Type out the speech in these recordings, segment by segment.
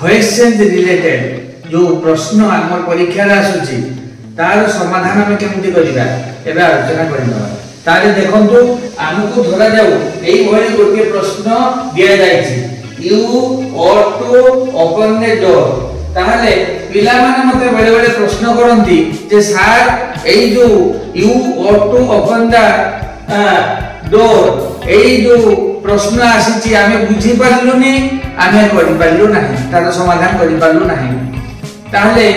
Voice change related जो प्रश्न आम परीक्षा आसूची तार समाधान आम केमती करबा एबे आलोचना करबा। ताले देखंतु हमकु धरा जाऊ एई भली गोटे प्रश्न दिया जायछि you ought to open the door। ताहले पिला माने मते बड़े बड़े प्रश्न करंती जे सर एई जो you ought to open the door एई जो प्रश्न आसीछि आमे बुझी पारलुनी आमे करि पारलु नाही तार समाधान करि पारलु नाही। ताहले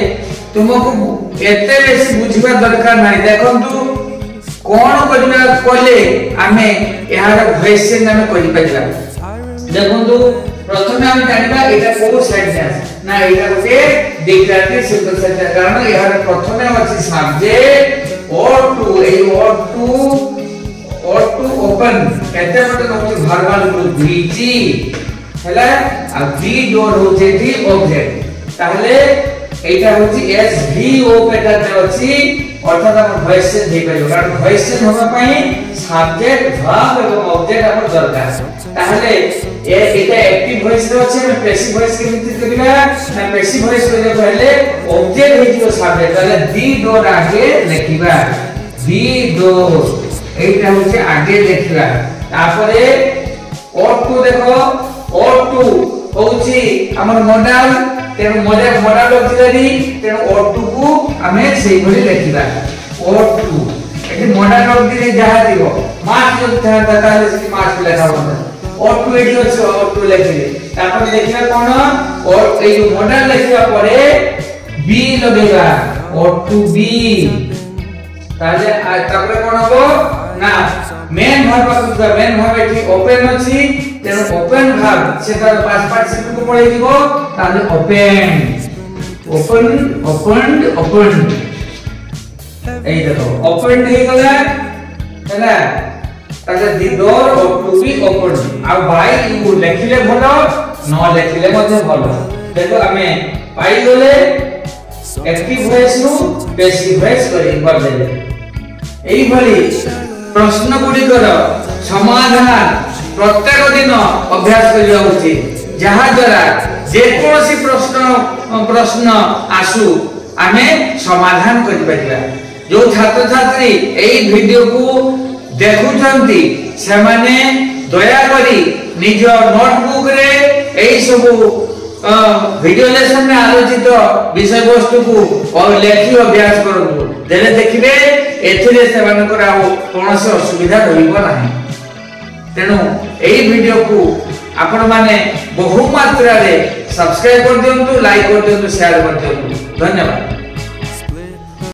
तुमको एते बेसी बुझिबा दरकार नाही। देखंतु कोन करबा कोले आमे यार वॉइस चेंज आमे करि पाइला। देखंतु प्रथमे हम जानिबा एटा को सेंटेंस ना एटा गोटे डिक्लेरेटिव सिंपल सेंटेंस कारण यार प्रथमे अछि subject ought to A ought to open केते मते होछि वर्बल ग्रुप बीजी हैला आ बी डोर होछि दी ऑब्जेक्ट ताहले एटा होछि एस वी ओ पेटा ते अछि अर्थात हम वॉइस चेंज दे पाइबो कारण वॉइस चेंज होबा पई सब्जेक्ट वर्ब एवं ऑब्जेक्ट हम दरकार। ताहले एटा एक्टिव वॉइस रे अछि हम पैसिव वॉइस केमिति करबा ना पैसिव वॉइस करे पहले ऑब्जेक्ट हे जो सब्जेक्ट ताले दी डोर आगे लिखिबा दी डोर एटा होछि आगे लिखिबा। तापरे ought to देखो ought to होछि हमर मॉडल तेन मॉडल ऑक्सिलरी तेन ought to को हमें सेही भली लिखिबा ought to एठी मॉडल ऑक्सिलरी जहा दिबो मास जो था ताले से मास लेखा होता ought to एठी अछि ought to लिखिले तापर देखिबा कोन और ए जो मॉडल लिखिबा परे बी लगेगा ought to be ताले तापर कोन हो ना मेन वर्ब एठी ओपन अछि तेन ओपन वर्ब से तार पास पार्टिसिपल को पळे दिबो ताले ओपन एई देखो ओपन हे गला हैला ताले the door ought to be open आ बाय यू लिखिले भलो न लिखिले मध्ये भलो। देखो हमें पाई गले एक्टिव वॉइस नु पैसिव वॉइस कर देले। एई भली प्रश्न गुड़िकर समाधान प्रत्येक दिन अभ्यास करिया उचित जहा द्वारा जे कोनोसी प्रश्न आसु आमे समाधान करि परिबा। जो छात्र छात्री एई वीडियो को देखुचंती से माने दया करी निज नोटबुक रे एई सब वीडियो लेसन में आलोचित विषय वस्तु को और लेखि अभ्यास करंतु देले देखिबे एथिरे सेमानकर आ कोनोसी असुविधा रहिबो नाही। तेनु एई वीडियो को आपण माने बहु मात्रा रे सब्सक्राइब कर दियंतु लाइक कर दियंतु शेयर कर दियंतु। धन्यवाद।